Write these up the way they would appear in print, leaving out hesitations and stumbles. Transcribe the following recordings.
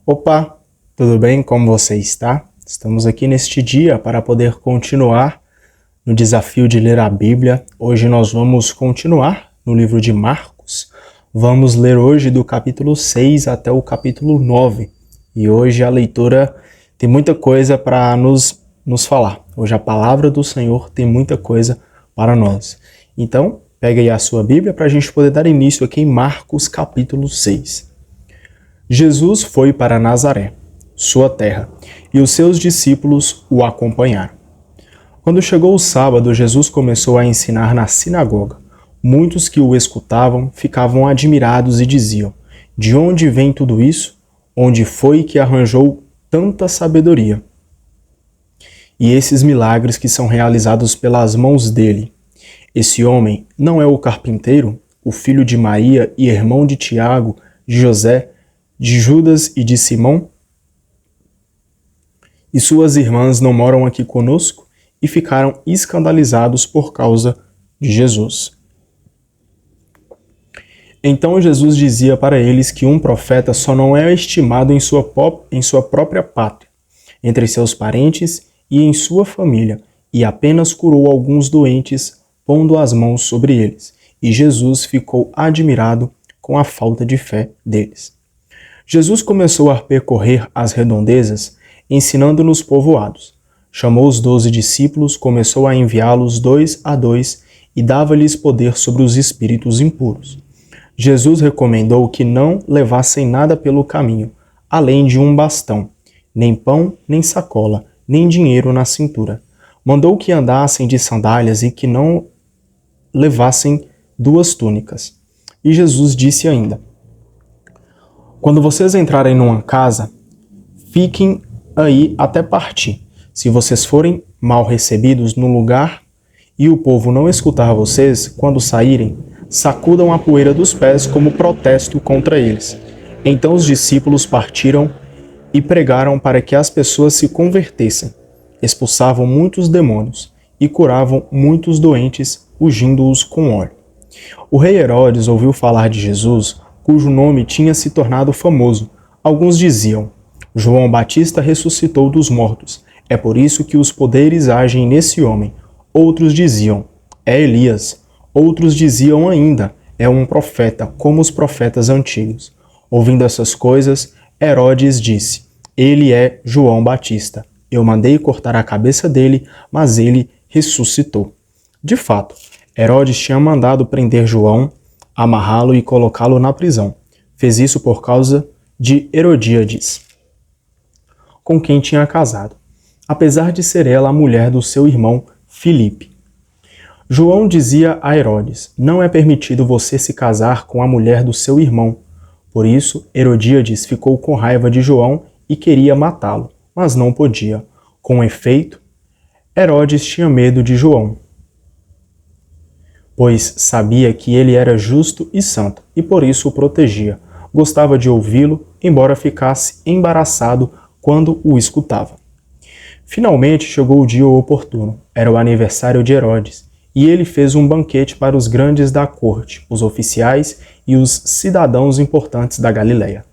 Opa, tudo bem? Como você está? Estamos aqui neste dia para poder continuar no desafio de ler a Bíblia. Hoje nós vamos continuar no livro de Marcos. Vamos ler hoje do capítulo 6 até o capítulo 9. E hoje a leitura tem muita coisa para nos falar. Hoje a palavra do Senhor tem muita coisa para nós. Então, pega aí a sua Bíblia para a gente poder dar início aqui em Marcos capítulo 6. Jesus foi para Nazaré, sua terra, e os seus discípulos o acompanharam. Quando chegou o sábado, Jesus começou a ensinar na sinagoga. Muitos que o escutavam ficavam admirados e diziam: "De onde vem tudo isso? Onde foi que arranjou tanta sabedoria? E esses milagres que são realizados pelas mãos dele? Esse homem não é o carpinteiro, o filho de Maria e irmão de Tiago, de José, de Judas e de Simão? E suas irmãs não moram aqui conosco?" E ficaram escandalizados por causa de Jesus. Então Jesus dizia para eles que um profeta só não é estimado em sua própria pátria, entre seus parentes e em sua família, e apenas curou alguns doentes, pondo as mãos sobre eles. E Jesus ficou admirado com a falta de fé deles. Jesus começou a percorrer as redondezas, ensinando nos povoados. Chamou os 12 discípulos, começou a enviá-los 2 a 2 e dava-lhes poder sobre os espíritos impuros. Jesus recomendou que não levassem nada pelo caminho, além de um bastão, nem pão, nem sacola, nem dinheiro na cintura. Mandou que andassem de sandálias e que não levassem 2 túnicas. E Jesus disse ainda: "Quando vocês entrarem numa casa, fiquem aí até partir. Se vocês forem mal recebidos no lugar e o povo não escutar vocês, quando saírem, sacudam a poeira dos pés como protesto contra eles." Então os discípulos partiram e pregaram para que as pessoas se convertessem. Expulsavam muitos demônios e curavam muitos doentes, ungindo-os com óleo. O rei Herodes ouviu falar de Jesus, cujo nome tinha se tornado famoso. Alguns diziam: "João Batista ressuscitou dos mortos. É por isso que os poderes agem nesse homem." Outros diziam: "É Elias." Outros diziam ainda: "É um profeta, como os profetas antigos." Ouvindo essas coisas, Herodes disse: "Ele é João Batista. Eu mandei cortar a cabeça dele, mas ele ressuscitou." De fato, Herodes tinha mandado prender João, amarrá-lo e colocá-lo na prisão. Fez isso por causa de Herodíades, com quem tinha casado, apesar de ser ela a mulher do seu irmão Filipe. João dizia a Herodes: "Não é permitido você se casar com a mulher do seu irmão." Por isso, Herodíades ficou com raiva de João e queria matá-lo, mas não podia. Com efeito, Herodes tinha medo de João, pois sabia que ele era justo e santo, e por isso o protegia. Gostava de ouvi-lo, embora ficasse embaraçado quando o escutava. Finalmente chegou o dia oportuno. Era o aniversário de Herodes, e ele fez um banquete para os grandes da corte, os oficiais e os cidadãos importantes da Galileia.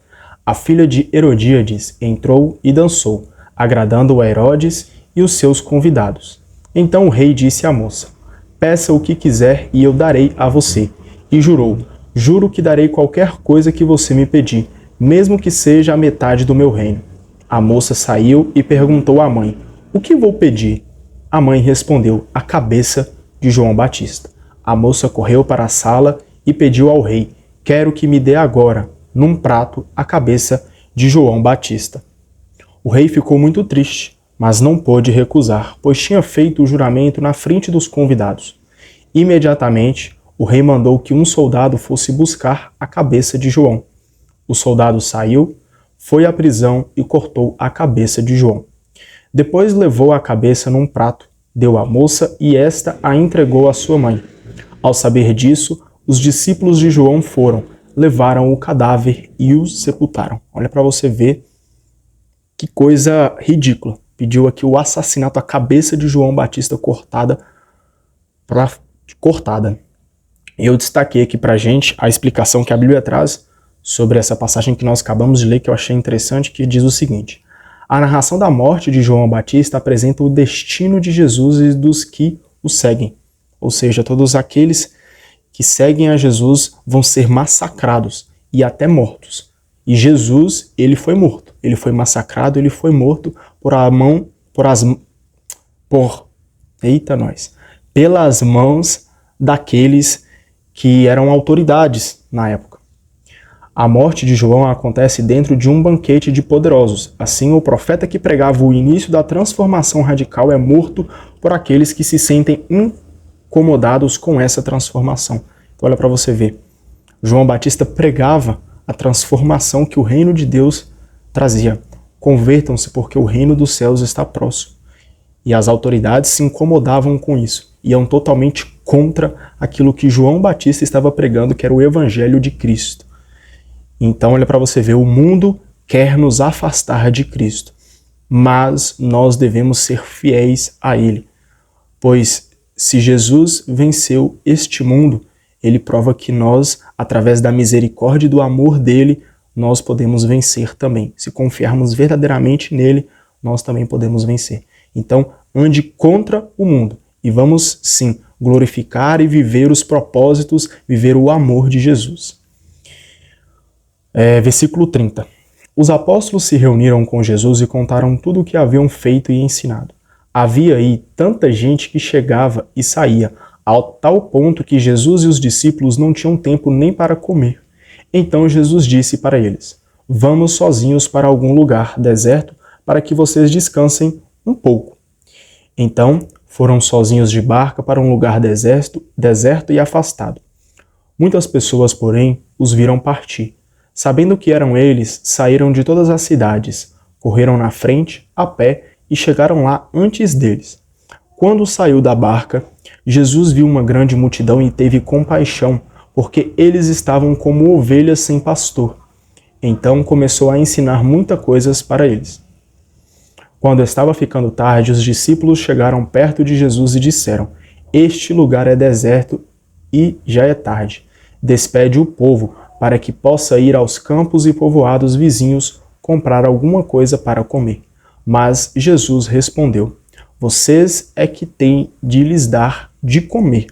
A filha de Herodíades entrou e dançou, agradando a Herodes e os seus convidados. Então o rei disse à moça: "Peça o que quiser e eu darei a você." E jurou: "Juro que darei qualquer coisa que você me pedir, mesmo que seja a metade do meu reino." A moça saiu e perguntou à mãe: "O que vou pedir?" A mãe respondeu: "A cabeça de João Batista." A moça correu para a sala e pediu ao rei: "Quero que me dê agora, num prato, a cabeça de João Batista." O rei ficou muito triste, mas não pôde recusar, pois tinha feito o juramento na frente dos convidados. Imediatamente, o rei mandou que um soldado fosse buscar a cabeça de João. O soldado saiu, foi à prisão e cortou a cabeça de João. Depois levou a cabeça num prato, deu à moça e esta a entregou à sua mãe. Ao saber disso, os discípulos de João foram, levaram o cadáver e o sepultaram. Olha para você ver que coisa ridícula. Pediu aqui o assassinato, a cabeça de João Batista cortada. Eu destaquei aqui pra gente a explicação que a Bíblia traz sobre essa passagem que nós acabamos de ler, que eu achei interessante, que diz o seguinte: a narração da morte de João Batista apresenta o destino de Jesus e dos que o seguem. Ou seja, todos aqueles que seguem a Jesus vão ser massacrados e até mortos. E Jesus, ele foi morto. Ele foi massacrado, ele foi morto pelas mãos daqueles que eram autoridades na época. A morte de João acontece dentro de um banquete de poderosos. Assim, o profeta que pregava o início da transformação radical é morto por aqueles que se sentem incomodados com essa transformação. Então, olha para você ver. João Batista pregava a transformação que o reino de Deus trazia. Convertam-se porque o reino dos céus está próximo. E as autoridades se incomodavam com isso. Iam totalmente contra aquilo que João Batista estava pregando, que era o evangelho de Cristo. Então, olha para você ver, o mundo quer nos afastar de Cristo, mas nós devemos ser fiéis a Ele. Pois se Jesus venceu este mundo, Ele prova que nós, através da misericórdia e do amor dEle, nós podemos vencer também. Se confiarmos verdadeiramente nele, nós também podemos vencer. Então, ande contra o mundo e vamos, sim, glorificar e viver os propósitos, viver o amor de Jesus. Versículo 30. Os apóstolos se reuniram com Jesus e contaram tudo o que haviam feito e ensinado. Havia aí tanta gente que chegava e saía, ao tal ponto que Jesus e os discípulos não tinham tempo nem para comer. Então Jesus disse para eles: vamos sozinhos para algum lugar deserto para que vocês descansem um pouco. Então foram sozinhos de barca para um lugar deserto e afastado. Muitas pessoas, porém, os viram partir. Sabendo que eram eles, saíram de todas as cidades, correram na frente, a pé, e chegaram lá antes deles. Quando saiu da barca, Jesus viu uma grande multidão e teve compaixão, porque eles estavam como ovelhas sem pastor. Então começou a ensinar muitas coisas para eles. Quando estava ficando tarde, os discípulos chegaram perto de Jesus e disseram: este lugar é deserto e já é tarde. Despede o povo, para que possa ir aos campos e povoados vizinhos comprar alguma coisa para comer. Mas Jesus respondeu: vocês é que têm de lhes dar de comer.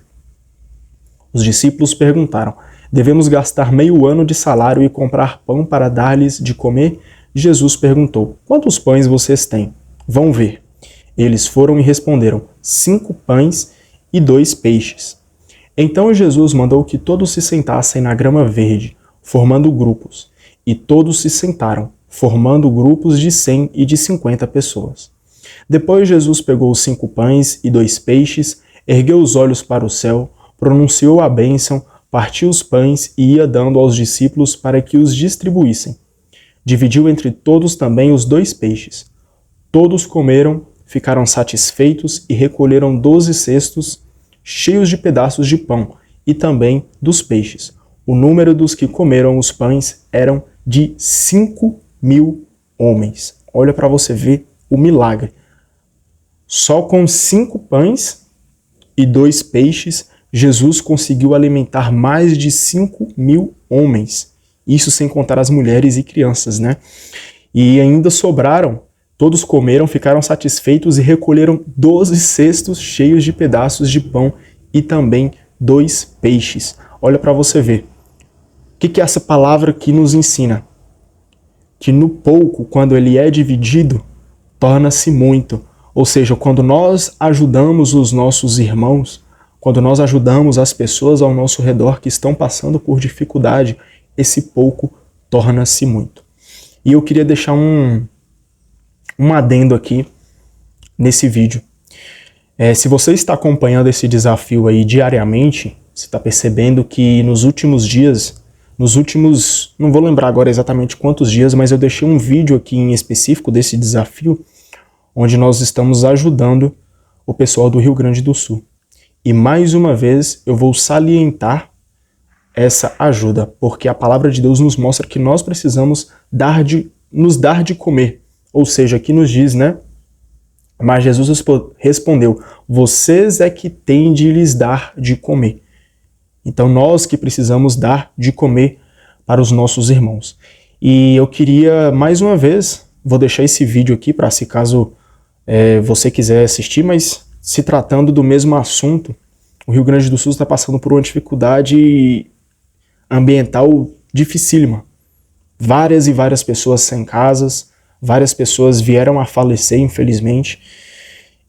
Os discípulos perguntaram: devemos gastar meio ano de salário e comprar pão para dar-lhes de comer? Jesus perguntou: quantos pães vocês têm? Vão ver. Eles foram e responderam: 5 pães e 2 peixes. Então Jesus mandou que todos se sentassem na grama verde, formando grupos. E todos se sentaram, formando grupos de 100 e de 50 pessoas. Depois Jesus pegou os 5 pães e 2 peixes, ergueu os olhos para o céu, pronunciou a bênção, partiu os pães e ia dando aos discípulos para que os distribuíssem. Dividiu entre todos também os 2 peixes. Todos comeram, ficaram satisfeitos e recolheram 12 cestos cheios de pedaços de pão e também dos peixes. O número dos que comeram os pães eram de 5.000 homens. Olha para você ver o milagre. Só com 5 pães e 2 peixes, Jesus conseguiu alimentar mais de 5.000 homens. Isso sem contar as mulheres e crianças, né? E ainda sobraram. Todos comeram, ficaram satisfeitos e recolheram 12 cestos cheios de pedaços de pão e também 2 peixes. Olha para você ver. O que é essa palavra aqui nos ensina? Que no pouco, quando ele é dividido, torna-se muito. Ou seja, quando nós ajudamos os nossos irmãos, quando nós ajudamos as pessoas ao nosso redor que estão passando por dificuldade, esse pouco torna-se muito. E eu queria deixar um adendo aqui nesse vídeo. Se você está acompanhando esse desafio aí diariamente, você está percebendo que nos últimos dias, não vou lembrar agora exatamente quantos dias, mas eu deixei um vídeo aqui em específico desse desafio, onde nós estamos ajudando o pessoal do Rio Grande do Sul. E mais uma vez eu vou salientar essa ajuda, porque a palavra de Deus nos mostra que nós precisamos nos dar de comer. Ou seja, aqui nos diz, né? Mas Jesus respondeu: vocês é que têm de lhes dar de comer. Então nós que precisamos dar de comer para os nossos irmãos. E eu queria, mais uma vez, vou deixar esse vídeo aqui para se caso você quiser assistir, mas se tratando do mesmo assunto, o Rio Grande do Sul está passando por uma dificuldade ambiental dificílima. Várias e várias pessoas sem casas, várias pessoas vieram a falecer, infelizmente,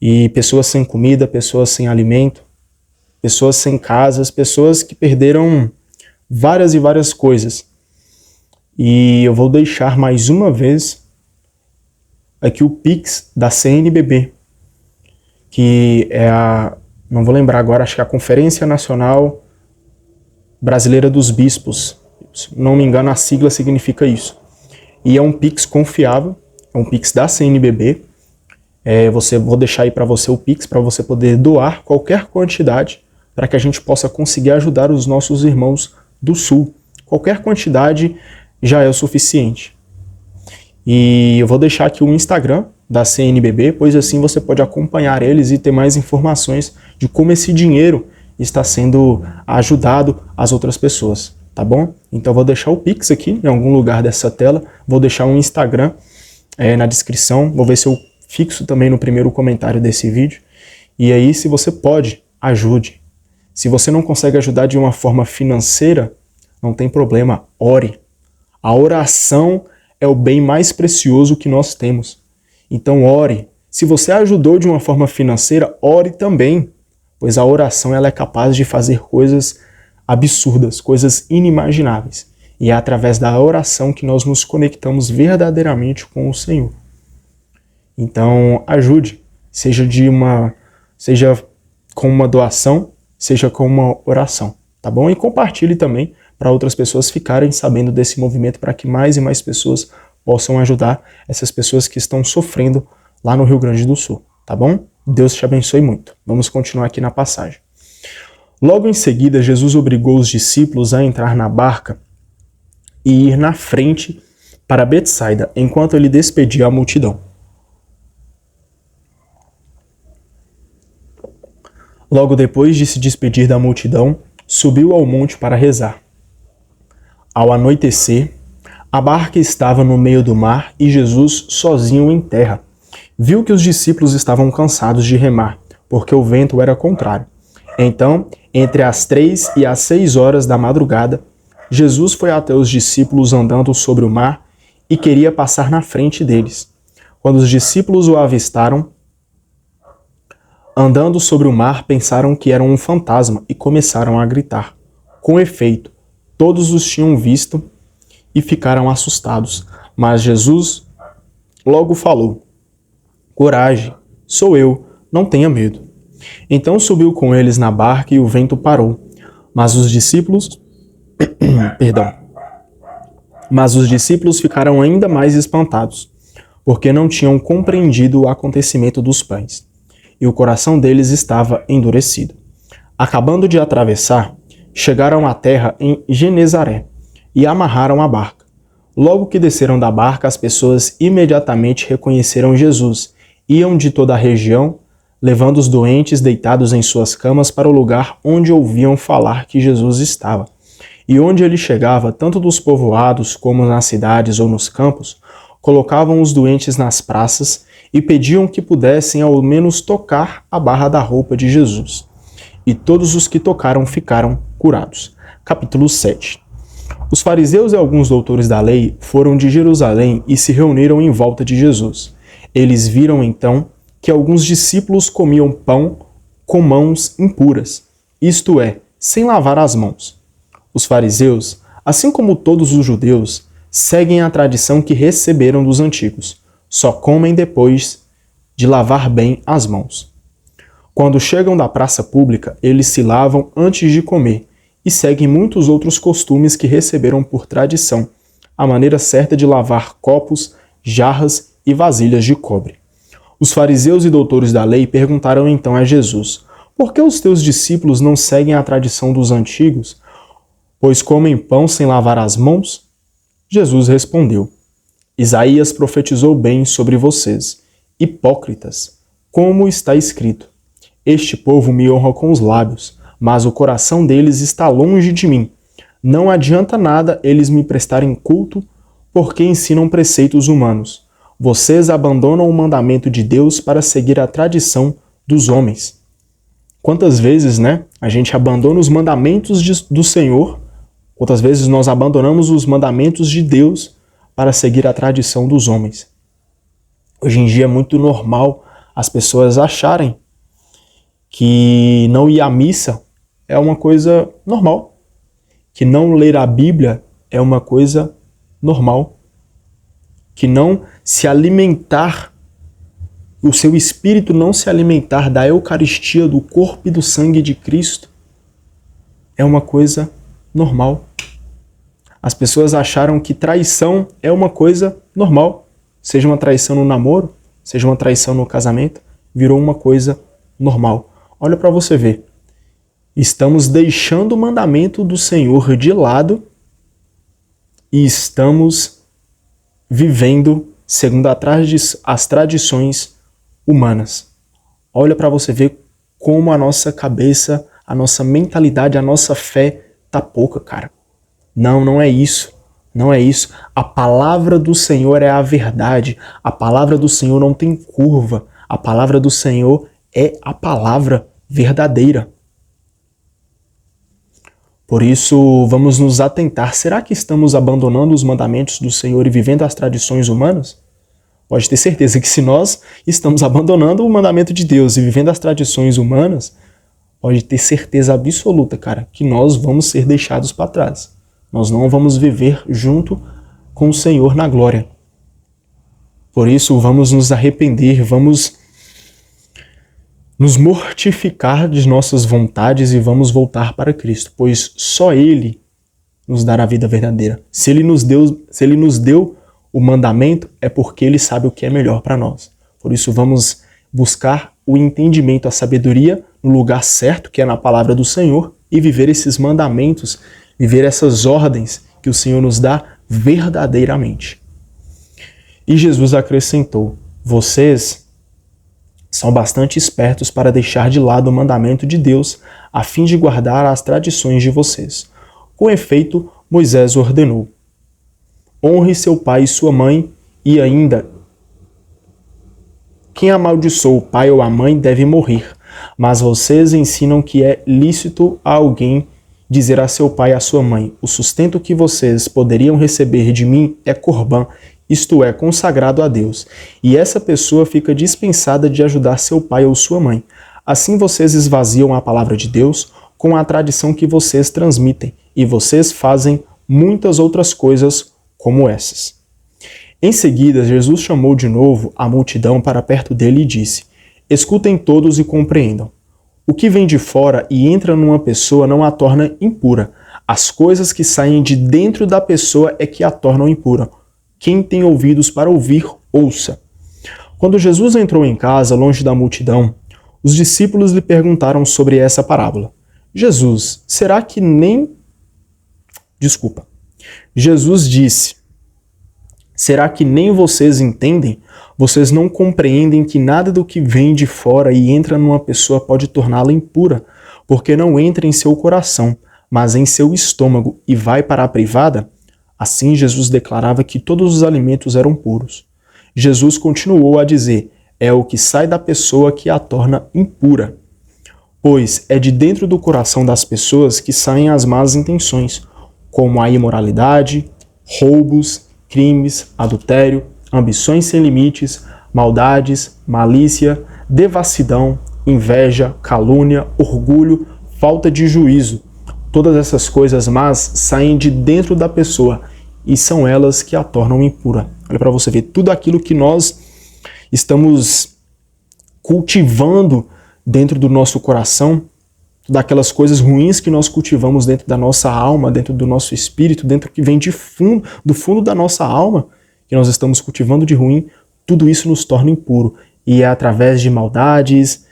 e pessoas sem comida, pessoas sem alimento, pessoas sem casas, pessoas que perderam várias e várias coisas. E eu vou deixar mais uma vez aqui o Pix da CNBB, que é não vou lembrar agora, acho que é a Conferência Nacional Brasileira dos Bispos. Se não me engano, a sigla significa isso. E é um Pix confiável, é um Pix da CNBB. Vou deixar aí para você o Pix, para você poder doar qualquer quantidade, para que a gente possa conseguir ajudar os nossos irmãos do Sul. Qualquer quantidade já é o suficiente. E eu vou deixar aqui o Instagram da CNBB, pois assim você pode acompanhar eles e ter mais informações de como esse dinheiro está sendo ajudado às outras pessoas, tá bom? Então eu vou deixar o Pix aqui em algum lugar dessa tela, vou deixar um Instagram na descrição, vou ver se eu fixo também no primeiro comentário desse vídeo. E aí, se você pode, ajude. Se você não consegue ajudar de uma forma financeira, não tem problema, ore. A oração é o bem mais precioso que nós temos. Então ore. Se você ajudou de uma forma financeira, ore também, pois a oração ela é capaz de fazer coisas absurdas, coisas inimagináveis. E é através da oração que nós nos conectamos verdadeiramente com o Senhor. Então ajude, seja com uma doação, seja com uma oração, tá bom? E compartilhe também para outras pessoas ficarem sabendo desse movimento, para que mais e mais pessoas possam ajudar essas pessoas que estão sofrendo lá no Rio Grande do Sul, tá bom? Deus te abençoe muito. Vamos continuar aqui na passagem. Logo em seguida, Jesus obrigou os discípulos a entrar na barca e ir na frente para Betsaida, enquanto ele despedia a multidão. Logo depois de se despedir da multidão, subiu ao monte para rezar. Ao anoitecer, a barca estava no meio do mar e Jesus sozinho em terra. Viu que os discípulos estavam cansados de remar, porque o vento era contrário. Então, entre as 3 e as 6 horas da madrugada, Jesus foi até os discípulos andando sobre o mar e queria passar na frente deles. Quando os discípulos o avistaram, andando sobre o mar, pensaram que era um fantasma e começaram a gritar. Com efeito, todos os tinham visto e ficaram assustados. Mas Jesus logo falou: Coragem, sou eu, não tenha medo. Então subiu com eles na barca e o vento parou. Mas os discípulos ficaram ainda mais espantados, porque não tinham compreendido o acontecimento dos pães, e o coração deles estava endurecido. Acabando de atravessar, chegaram à terra em Genezaré e amarraram a barca. Logo que desceram da barca, as pessoas imediatamente reconheceram Jesus. Iam de toda a região, levando os doentes deitados em suas camas para o lugar onde ouviam falar que Jesus estava. E onde ele chegava, tanto dos povoados como nas cidades ou nos campos, colocavam os doentes nas praças e pediam que pudessem ao menos tocar a barra da roupa de Jesus. E todos os que tocaram ficaram curados. Capítulo 7. Os fariseus e alguns doutores da lei foram de Jerusalém e se reuniram em volta de Jesus. Eles viram então que alguns discípulos comiam pão com mãos impuras, isto é, sem lavar as mãos. Os fariseus, assim como todos os judeus, seguem a tradição que receberam dos antigos. Só comem depois de lavar bem as mãos. Quando chegam da praça pública, eles se lavam antes de comer e seguem muitos outros costumes que receberam por tradição, a maneira certa de lavar copos, jarras e vasilhas de cobre. Os fariseus e doutores da lei perguntaram então a Jesus: Por que os teus discípulos não seguem a tradição dos antigos, pois comem pão sem lavar as mãos? Jesus respondeu: Isaías profetizou bem sobre vocês, hipócritas, como está escrito: Este povo me honra com os lábios, mas o coração deles está longe de mim. Não adianta nada eles me prestarem culto, porque ensinam preceitos humanos. Vocês abandonam o mandamento de Deus para seguir a tradição dos homens. Quantas vezes, a gente abandona os mandamentos do Senhor, quantas vezes nós abandonamos os mandamentos de Deus para seguir a tradição dos homens. Hoje em dia é muito normal as pessoas acharem que não ir à missa é uma coisa normal, que não ler a Bíblia é uma coisa normal, que não se alimentar, o seu espírito não se alimentar da Eucaristia, do corpo e do sangue de Cristo, é uma coisa normal. As pessoas acharam que traição é uma coisa normal, seja uma traição no namoro, seja uma traição no casamento, virou uma coisa normal. Olha para você ver, estamos deixando o mandamento do Senhor de lado e estamos vivendo segundo as tradições humanas. Olha para você ver como a nossa cabeça, a nossa mentalidade, a nossa fé tá pouca, cara. Não é isso. Não é isso. A palavra do Senhor é a verdade. A palavra do Senhor não tem curva. A palavra do Senhor é a palavra verdadeira. Por isso, vamos nos atentar. Será que estamos abandonando os mandamentos do Senhor e vivendo as tradições humanas? Pode ter certeza que se nós estamos abandonando o mandamento de Deus e vivendo as tradições humanas, pode ter certeza absoluta, cara, que nós vamos ser deixados para trás. Nós não vamos viver junto com o Senhor na glória. Por isso, vamos nos arrepender, vamos nos mortificar de nossas vontades e vamos voltar para Cristo, pois só Ele nos dará a vida verdadeira. Se Ele nos deu o mandamento, é porque Ele sabe o que é melhor para nós. Por isso, vamos buscar o entendimento, a sabedoria no lugar certo, que é na palavra do Senhor, e viver esses mandamentos, viver essas ordens que o Senhor nos dá verdadeiramente. E Jesus acrescentou: vocês são bastante espertos para deixar de lado o mandamento de Deus a fim de guardar as tradições de vocês. Com efeito, Moisés ordenou: honre seu pai e sua mãe, e ainda, quem amaldiçoou o pai ou a mãe deve morrer. Mas vocês ensinam que é lícito a alguém dizer a seu pai e a sua mãe: o sustento que vocês poderiam receber de mim é corbã, isto é, consagrado a Deus, e essa pessoa fica dispensada de ajudar seu pai ou sua mãe. Assim vocês esvaziam a palavra de Deus com a tradição que vocês transmitem, e vocês fazem muitas outras coisas como essas. Em seguida, Jesus chamou de novo a multidão para perto dele e disse: escutem todos e compreendam. O que vem de fora e entra numa pessoa não a torna impura. As coisas que saem de dentro da pessoa é que a tornam impura. Quem tem ouvidos para ouvir, ouça. Quando Jesus entrou em casa, longe da multidão, os discípulos lhe perguntaram sobre essa parábola. Jesus disse: será que nem vocês entendem? Vocês não compreendem que nada do que vem de fora e entra numa pessoa pode torná-la impura, porque não entra em seu coração, mas em seu estômago e vai para a privada? Assim, Jesus declarava que todos os alimentos eram puros. Jesus continuou a dizer: é o que sai da pessoa que a torna impura. Pois é de dentro do coração das pessoas que saem as más intenções, como a imoralidade, roubos, crimes, adultério, ambições sem limites, maldades, malícia, devassidão, inveja, calúnia, orgulho, falta de juízo. Todas essas coisas más saem de dentro da pessoa e são elas que a tornam impura. Olha para você ver, tudo aquilo que nós estamos cultivando dentro do nosso coração, daquelas coisas ruins que nós cultivamos dentro da nossa alma, dentro do nosso espírito, dentro que vem do fundo da nossa alma, que nós estamos cultivando de ruim, tudo isso nos torna impuro. E é através de maldades,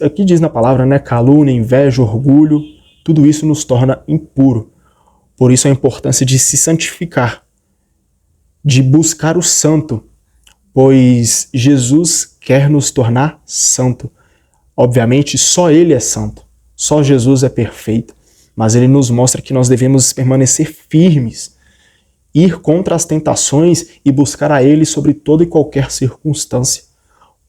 aqui diz na palavra, calúnia, inveja, orgulho, tudo isso nos torna impuro. Por isso a importância de se santificar, de buscar o santo, pois Jesus quer nos tornar santo. Obviamente, só Ele é santo, só Jesus é perfeito, mas ele nos mostra que nós devemos permanecer firmes, ir contra as tentações e buscar a Ele sobre toda e qualquer circunstância,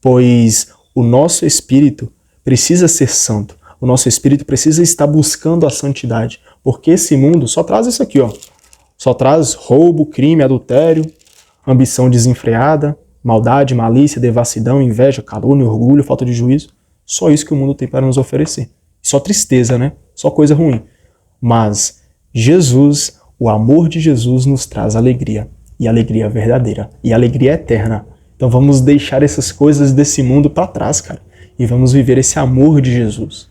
pois o nosso espírito precisa ser santo, o nosso espírito precisa estar buscando a santidade, porque esse mundo só traz isso aqui, ó. Só traz roubo, crime, adultério, ambição desenfreada, maldade, malícia, devassidão, inveja, calúnia, orgulho, falta de juízo. Só isso que o mundo tem para nos oferecer. Só tristeza, né? Só coisa ruim. Mas Jesus, o amor de Jesus nos traz alegria. E alegria verdadeira. E alegria eterna. Então vamos deixar essas coisas desse mundo para trás, cara. E vamos viver esse amor de Jesus.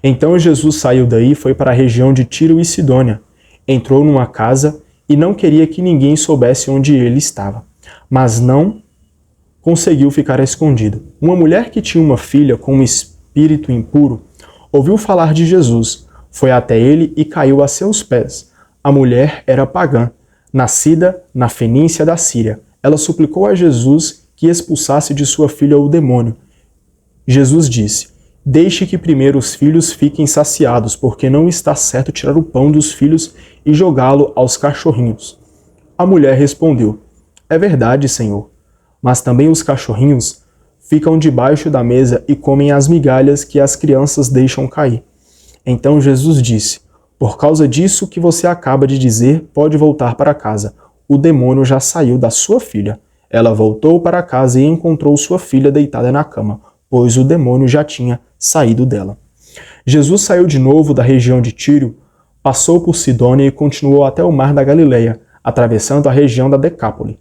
Então Jesus saiu daí e foi para a região de Tiro e Sidônia. Entrou numa casa e não queria que ninguém soubesse onde ele estava. Mas não conseguiu ficar escondido. Uma mulher que tinha uma filha com um espírito impuro ouviu falar de Jesus, foi até ele e caiu a seus pés. A mulher era pagã, nascida na Fenícia da Síria. Ela suplicou a Jesus que expulsasse de sua filha o demônio. Jesus disse: deixe que primeiro os filhos fiquem saciados, porque não está certo tirar o pão dos filhos e jogá-lo aos cachorrinhos. A mulher respondeu: é verdade, Senhor, mas também os cachorrinhos ficam debaixo da mesa e comem as migalhas que as crianças deixam cair. Então Jesus disse: por causa disso que você acaba de dizer, pode voltar para casa. O demônio já saiu da sua filha. Ela voltou para casa e encontrou sua filha deitada na cama, pois o demônio já tinha saído dela. Jesus saiu de novo da região de Tiro, passou por Sidônia e continuou até o mar da Galileia, atravessando a região da Decápole.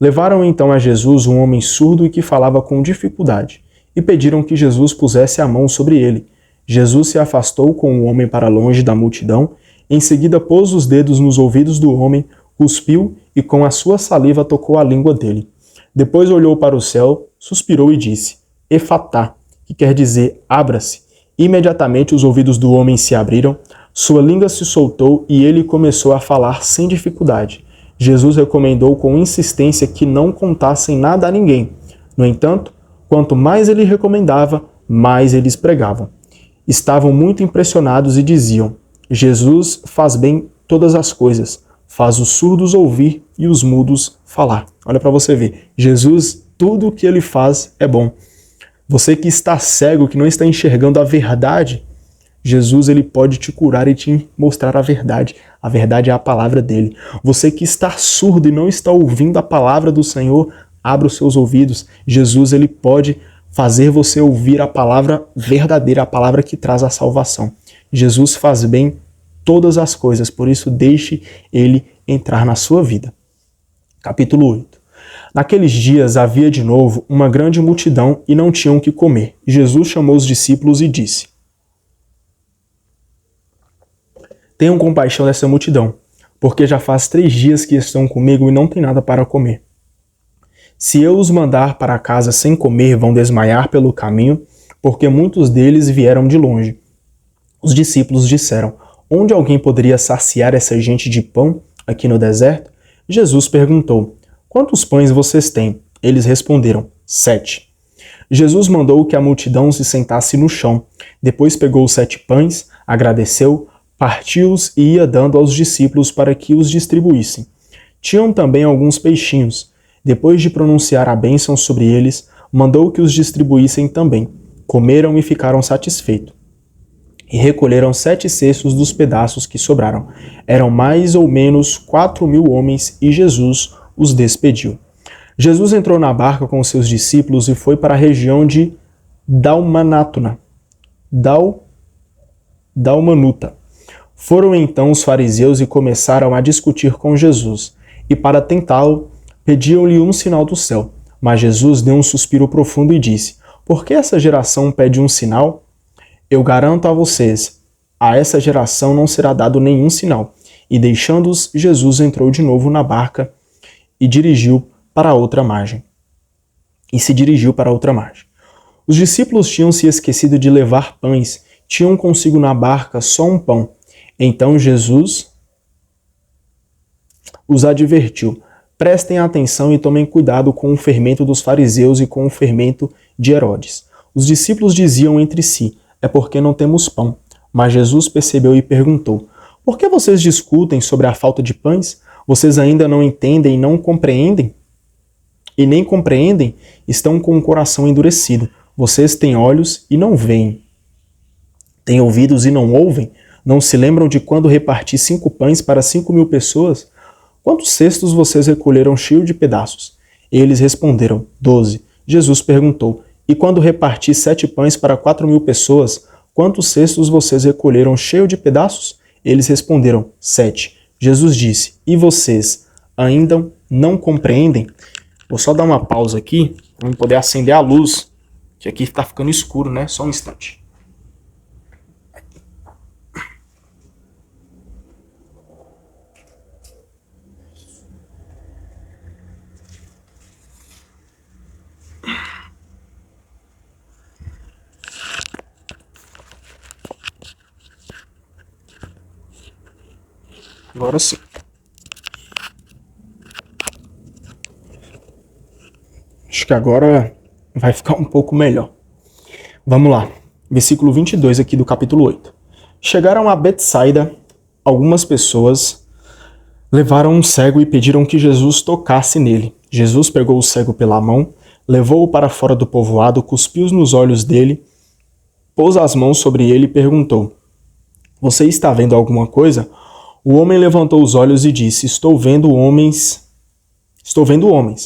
Levaram então a Jesus um homem surdo e que falava com dificuldade, e pediram que Jesus pusesse a mão sobre ele. Jesus se afastou com o homem para longe da multidão, em seguida pôs os dedos nos ouvidos do homem, cuspiu e com a sua saliva tocou a língua dele. Depois olhou para o céu, suspirou e disse: Efatá, que quer dizer abra-se. Imediatamente os ouvidos do homem se abriram, sua língua se soltou e ele começou a falar sem dificuldade. Jesus recomendou com insistência que não contassem nada a ninguém. No entanto, quanto mais ele recomendava, mais eles pregavam. Estavam muito impressionados e diziam: Jesus faz bem todas as coisas, faz os surdos ouvir e os mudos falar. Olha para você ver, Jesus, tudo o que ele faz é bom. Você que está cego, que não está enxergando a verdade, Jesus ele pode te curar e te mostrar a verdade. A verdade é a palavra dele. Você que está surdo e não está ouvindo a palavra do Senhor, abra os seus ouvidos. Jesus ele pode fazer você ouvir a palavra verdadeira, a palavra que traz a salvação. Jesus faz bem todas as coisas, por isso deixe ele entrar na sua vida. Capítulo 8. Naqueles dias havia de novo uma grande multidão e não tinham o que comer. Jesus chamou os discípulos e disse: Tenham compaixão dessa multidão, porque já faz 3 dias que estão comigo e não tem nada para comer. Se eu os mandar para casa sem comer, vão desmaiar pelo caminho, porque muitos deles vieram de longe. Os discípulos disseram: Onde alguém poderia saciar essa gente de pão aqui no deserto? Jesus perguntou: Quantos pães vocês têm? Eles responderam: 7. Jesus mandou que a multidão se sentasse no chão. Depois pegou os 7 pães, agradeceu, partiu-os e ia dando aos discípulos para que os distribuíssem. Tinham também alguns peixinhos. Depois de pronunciar a bênção sobre eles, mandou que os distribuíssem também. Comeram e ficaram satisfeitos. E recolheram 7 cestos dos pedaços que sobraram. Eram mais ou menos 4.000 homens e Jesus os despediu. Jesus entrou na barca com seus discípulos e foi para a região de Dalmanuta. Foram então os fariseus e começaram a discutir com Jesus. E para tentá-lo, pediam-lhe um sinal do céu. Mas Jesus deu um suspiro profundo e disse: Por que essa geração pede um sinal? Eu garanto a vocês, a essa geração não será dado nenhum sinal. E deixando-os, Jesus entrou de novo na barca e se dirigiu para outra margem. Os discípulos tinham se esquecido de levar pães, tinham consigo na barca só um pão. Então Jesus os advertiu: Prestem atenção e tomem cuidado com o fermento dos fariseus e com o fermento de Herodes. Os discípulos diziam entre si: É porque não temos pão. Mas Jesus percebeu e perguntou: por que vocês discutem sobre a falta de pães? Vocês ainda não entendem e não compreendem? E nem compreendem? Estão com o coração endurecido. Vocês têm olhos e não veem. Têm ouvidos e não ouvem? Não se lembram de quando reparti 5 pães para 5.000 pessoas? Quantos cestos vocês recolheram cheios de pedaços? Eles responderam: 12. Jesus perguntou: e quando reparti 7 pães para 4.000 pessoas, quantos cestos vocês recolheram cheios de pedaços? Eles responderam: 7. Jesus disse: e vocês ainda não compreendem? Vou só dar uma pausa aqui para eu poder acender a luz, que aqui está ficando escuro, né? Só um instante. Agora sim. Acho que agora vai ficar um pouco melhor. Vamos lá. Versículo 22 aqui do capítulo 8. Chegaram a Betsaida, algumas pessoas levaram um cego e pediram que Jesus tocasse nele. Jesus pegou o cego pela mão, levou-o para fora do povoado, cuspiu nos olhos dele, pôs as mãos sobre ele e perguntou: você está vendo alguma coisa? O homem levantou os olhos e disse: estou vendo homens,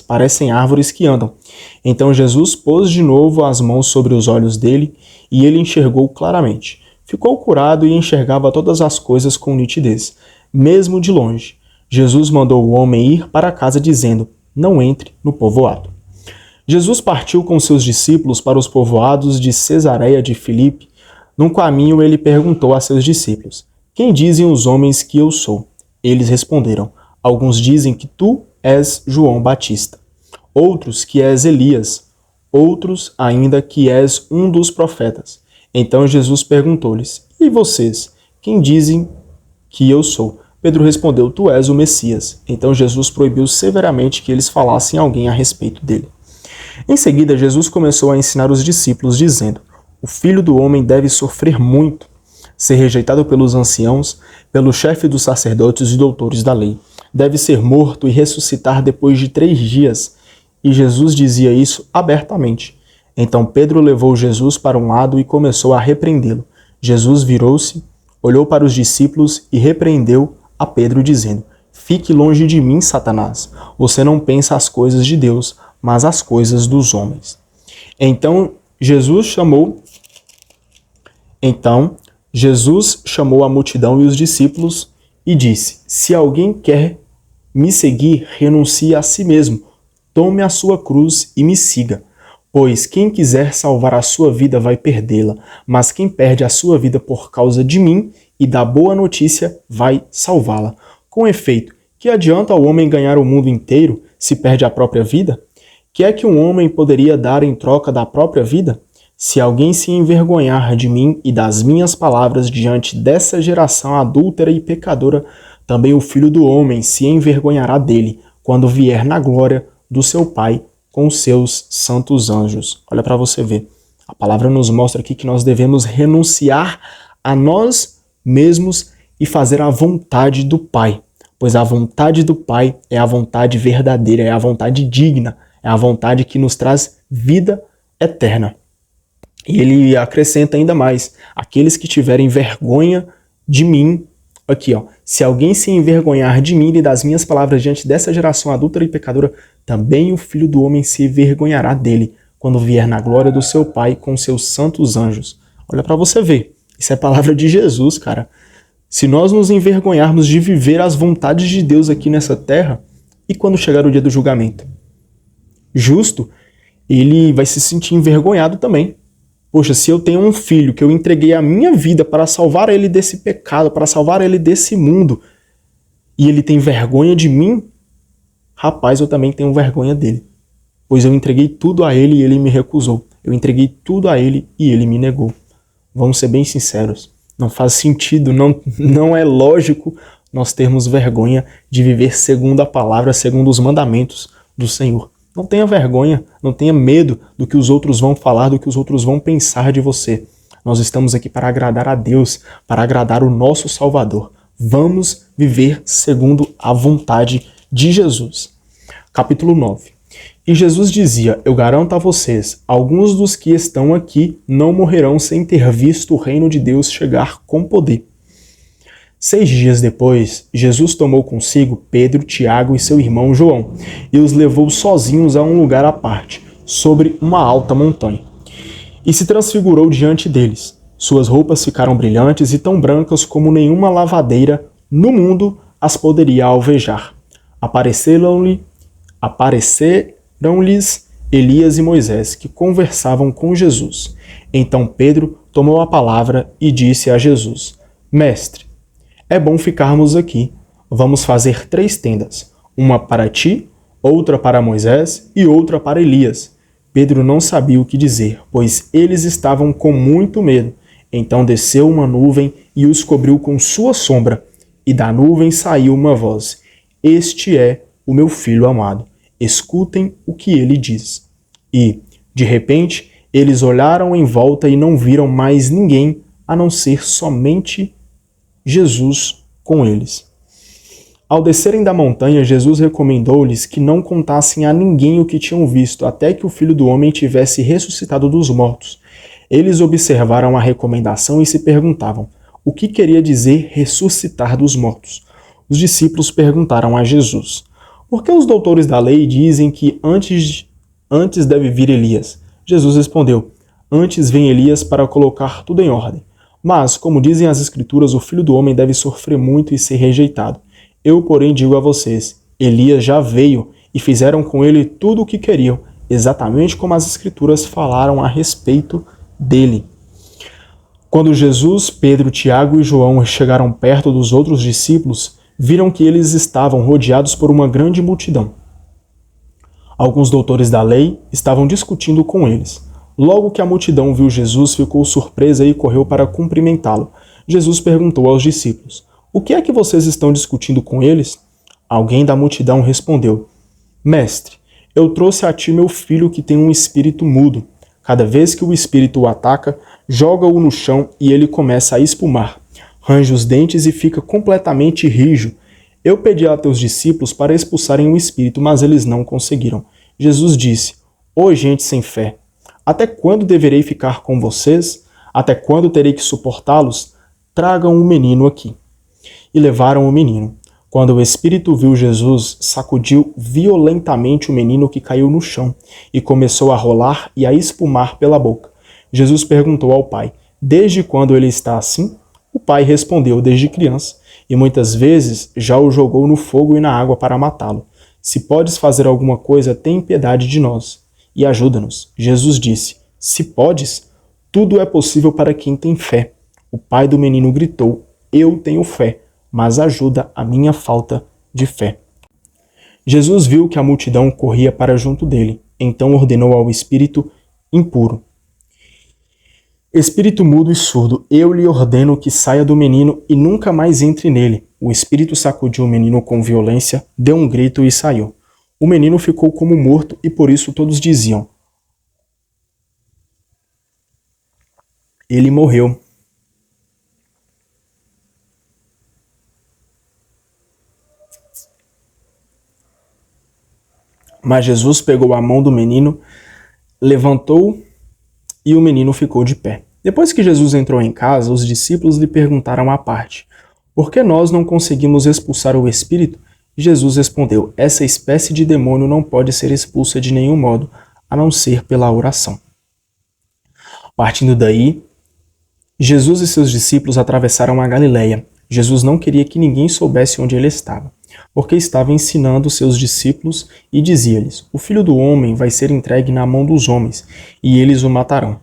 parecem árvores que andam. Então Jesus pôs de novo as mãos sobre os olhos dele e ele enxergou claramente. Ficou curado e enxergava todas as coisas com nitidez, mesmo de longe. Jesus mandou o homem ir para casa dizendo: não entre no povoado. Jesus partiu com seus discípulos para os povoados de Cesareia de Filipe. No caminho ele perguntou a seus discípulos: quem dizem os homens que eu sou? Eles responderam: alguns dizem que tu és João Batista, outros que és Elias, outros ainda que és um dos profetas. Então Jesus perguntou-lhes: e vocês, quem dizem que eu sou? Pedro respondeu: tu és o Messias. Então Jesus proibiu severamente que eles falassem a alguém a respeito dele. Em seguida, Jesus começou a ensinar os discípulos, dizendo: o Filho do Homem deve sofrer muito, ser rejeitado pelos anciãos, pelo chefe dos sacerdotes e doutores da lei. Deve ser morto e ressuscitar depois de 3 dias. E Jesus dizia isso abertamente. Então Pedro levou Jesus para um lado e começou a repreendê-lo. Jesus virou-se, olhou para os discípulos e repreendeu a Pedro, dizendo: fique longe de mim, Satanás. Você não pensa as coisas de Deus, mas as coisas dos homens. Então Jesus chamou a multidão e os discípulos e disse: se alguém quer me seguir, renuncie a si mesmo, tome a sua cruz e me siga. Pois quem quiser salvar a sua vida vai perdê-la, mas quem perde a sua vida por causa de mim e da boa notícia vai salvá-la. Com efeito, que adianta ao homem ganhar o mundo inteiro se perde a própria vida? Que é que um homem poderia dar em troca da própria vida? Se alguém se envergonhar de mim e das minhas palavras diante dessa geração adúltera e pecadora, também o Filho do Homem se envergonhará dele, quando vier na glória do seu Pai com os seus santos anjos. Olha para você ver. A palavra nos mostra aqui que nós devemos renunciar a nós mesmos e fazer a vontade do Pai. Pois a vontade do Pai é a vontade verdadeira, é a vontade digna, é a vontade que nos traz vida eterna. E ele acrescenta ainda mais: aqueles que tiverem vergonha de mim, aqui ó, se alguém se envergonhar de mim e das minhas palavras diante dessa geração adúltera e pecadora, também o Filho do Homem se envergonhará dele, quando vier na glória do seu Pai com seus santos anjos. Olha para você ver, isso é palavra de Jesus, cara. Se nós nos envergonharmos de viver as vontades de Deus aqui nessa terra, e quando chegar o dia do julgamento? Justo, ele vai se sentir envergonhado também. Poxa, se eu tenho um filho que eu entreguei a minha vida para salvar ele desse pecado, para salvar ele desse mundo, e ele tem vergonha de mim, rapaz, eu também tenho vergonha dele. Pois eu entreguei tudo a ele e ele me recusou. Eu entreguei tudo a ele e ele me negou. Vamos ser bem sinceros. Não faz sentido, não é lógico nós termos vergonha de viver segundo a palavra, segundo os mandamentos do Senhor. Não tenha vergonha, não tenha medo do que os outros vão falar, do que os outros vão pensar de você. Nós estamos aqui para agradar a Deus, para agradar o nosso Salvador. Vamos viver segundo a vontade de Jesus. Capítulo 9. E Jesus dizia: eu garanto a vocês, alguns dos que estão aqui não morrerão sem ter visto o reino de Deus chegar com poder. 6 dias depois, Jesus tomou consigo Pedro, Tiago e seu irmão João e os levou sozinhos a um lugar à parte, sobre uma alta montanha. E se transfigurou diante deles. Suas roupas ficaram brilhantes e tão brancas como nenhuma lavadeira no mundo as poderia alvejar. Apareceram-lhes Elias e Moisés, que conversavam com Jesus. Então Pedro tomou a palavra e disse a Jesus: Mestre, é bom ficarmos aqui. Vamos fazer 3 tendas, uma para ti, outra para Moisés e outra para Elias. Pedro não sabia o que dizer, pois eles estavam com muito medo. Então desceu uma nuvem e os cobriu com sua sombra, e da nuvem saiu uma voz: Este é o meu filho amado. Escutem o que ele diz. E, de repente, eles olharam em volta e não viram mais ninguém, a não ser somente Jesus com eles. Ao descerem da montanha, Jesus recomendou-lhes que não contassem a ninguém o que tinham visto, até que o Filho do Homem tivesse ressuscitado dos mortos. Eles observaram a recomendação e se perguntavam: o que queria dizer ressuscitar dos mortos? Os discípulos perguntaram a Jesus: por que os doutores da lei dizem que antes deve vir Elias? Jesus respondeu: antes vem Elias para colocar tudo em ordem. Mas, como dizem as Escrituras, o Filho do Homem deve sofrer muito e ser rejeitado. Eu, porém, digo a vocês: Elias já veio e fizeram com ele tudo o que queriam, exatamente como as Escrituras falaram a respeito dele. Quando Jesus, Pedro, Tiago e João chegaram perto dos outros discípulos, viram que eles estavam rodeados por uma grande multidão. Alguns doutores da lei estavam discutindo com eles. Logo que a multidão viu Jesus, ficou surpresa e correu para cumprimentá-lo. Jesus perguntou aos discípulos: o que é que vocês estão discutindo com eles? Alguém da multidão respondeu: Mestre, eu trouxe a ti meu filho que tem um espírito mudo. Cada vez que o espírito o ataca, joga-o no chão e ele começa a espumar. Range os dentes e fica completamente rijo. Eu pedi a teus discípulos para expulsarem o espírito, mas eles não conseguiram. Jesus disse: Ó gente sem fé, até quando deverei ficar com vocês? Até quando terei que suportá-los? Tragam o menino aqui. E levaram o menino. Quando o espírito viu Jesus, sacudiu violentamente o menino, que caiu no chão e começou a rolar e a espumar pela boca. Jesus perguntou ao pai: desde quando ele está assim? O pai respondeu: desde criança, e muitas vezes já o jogou no fogo e na água para matá-lo. Se podes fazer alguma coisa, tem piedade de nós e ajuda-nos. Jesus disse: se podes, tudo é possível para quem tem fé. O pai do menino gritou: eu tenho fé, mas ajuda a minha falta de fé. Jesus viu que a multidão corria para junto dele, então ordenou ao espírito impuro: espírito mudo e surdo, eu lhe ordeno que saia do menino e nunca mais entre nele. O espírito sacudiu o menino com violência, deu um grito e saiu. O menino ficou como morto e por isso todos diziam: ele morreu. Mas Jesus pegou a mão do menino, levantou e o menino ficou de pé. Depois que Jesus entrou em casa, os discípulos lhe perguntaram à parte: por que nós não conseguimos expulsar o espírito? Jesus respondeu: essa espécie de demônio não pode ser expulsa de nenhum modo, a não ser pela oração. Partindo daí, Jesus e seus discípulos atravessaram a Galileia. Jesus não queria que ninguém soubesse onde ele estava, porque estava ensinando seus discípulos e dizia-lhes: o Filho do Homem vai ser entregue na mão dos homens, e eles o matarão.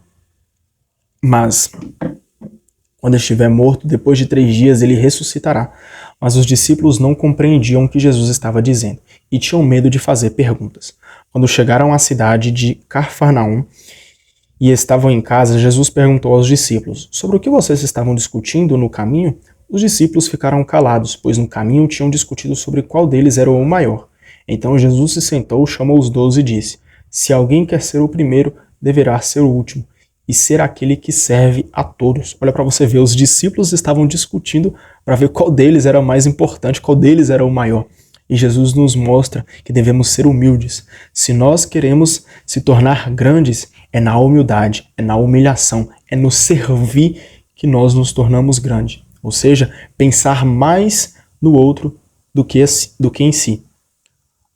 Mas, quando estiver morto, depois de 3 dias ele ressuscitará. Mas os discípulos não compreendiam o que Jesus estava dizendo e tinham medo de fazer perguntas. Quando chegaram à cidade de Cafarnaum e estavam em casa, Jesus perguntou aos discípulos: sobre o que vocês estavam discutindo no caminho? Os discípulos ficaram calados, pois no caminho tinham discutido sobre qual deles era o maior. Então Jesus se sentou, chamou os 12 e disse: se alguém quer ser o primeiro, deverá ser o último e ser aquele que serve a todos. Olha para você ver, os discípulos estavam discutindo para ver qual deles era o mais importante, qual deles era o maior. E Jesus nos mostra que devemos ser humildes. Se nós queremos se tornar grandes, é na humildade, é na humilhação, é no servir que nós nos tornamos grandes. Ou seja, pensar mais no outro do que em si.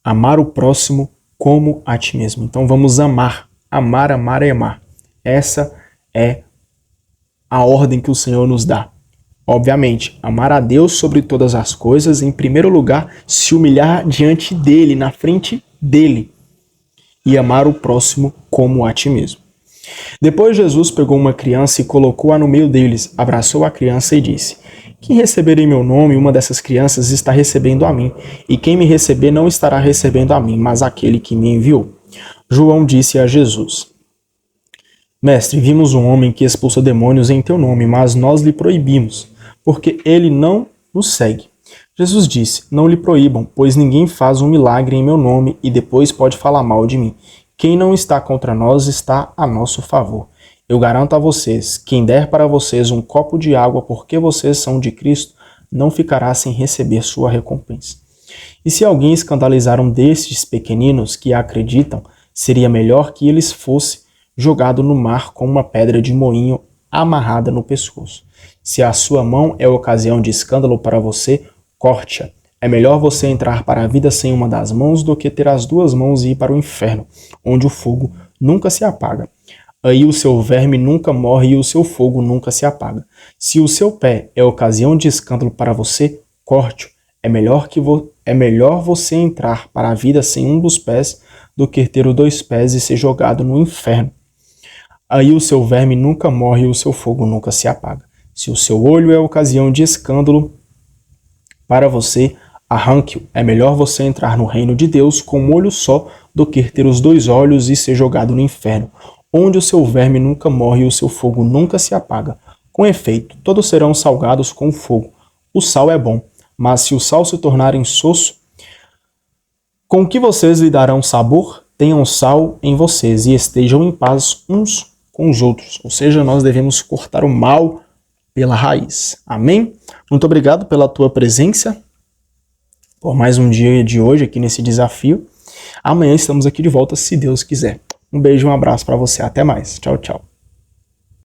Amar o próximo como a ti mesmo. Então vamos amar, amar, amar e amar. Essa é a ordem que o Senhor nos dá. Obviamente, amar a Deus sobre todas as coisas, em primeiro lugar, se humilhar diante dele, na frente dele, e amar o próximo como a ti mesmo. Depois Jesus pegou uma criança e colocou-a no meio deles, abraçou a criança e disse: quem receber em meu nome uma dessas crianças está recebendo a mim, e quem me receber não estará recebendo a mim, mas aquele que me enviou. João disse a Jesus: Mestre, vimos um homem que expulsa demônios em teu nome, mas nós lhe proibimos, porque ele não nos segue. Jesus disse: não lhe proíbam, pois ninguém faz um milagre em meu nome e depois pode falar mal de mim. Quem não está contra nós está a nosso favor. Eu garanto a vocês, quem der para vocês um copo de água porque vocês são de Cristo, não ficará sem receber sua recompensa. E se alguém escandalizar um destes pequeninos que acreditam, seria melhor que eles fosse jogado no mar com uma pedra de moinho amarrada no pescoço. Se a sua mão é ocasião de escândalo para você, corte-a. É melhor você entrar para a vida sem uma das mãos do que ter as duas mãos e ir para o inferno, onde o fogo nunca se apaga. Aí o seu verme nunca morre e o seu fogo nunca se apaga. Se o seu pé é ocasião de escândalo para você, corte-o. É melhor você entrar para a vida sem um dos pés do que ter os dois pés e ser jogado no inferno. Aí o seu verme nunca morre e o seu fogo nunca se apaga. Se o seu olho é ocasião de escândalo para você, arranque-o. É melhor você entrar no reino de Deus com um olho só do que ter os dois olhos e ser jogado no inferno, onde o seu verme nunca morre e o seu fogo nunca se apaga. Com efeito, todos serão salgados com fogo. O sal é bom, mas se o sal se tornar insosso, com que vocês lhe darão sabor? Tenham sal em vocês e estejam em paz uns com os outros. Ou seja, nós devemos cortar o mal pela raiz. Amém? Muito obrigado pela tua presença, por mais um dia de hoje aqui nesse desafio. Amanhã estamos aqui de volta, se Deus quiser. Um beijo e um abraço para você. Até mais. Tchau, tchau.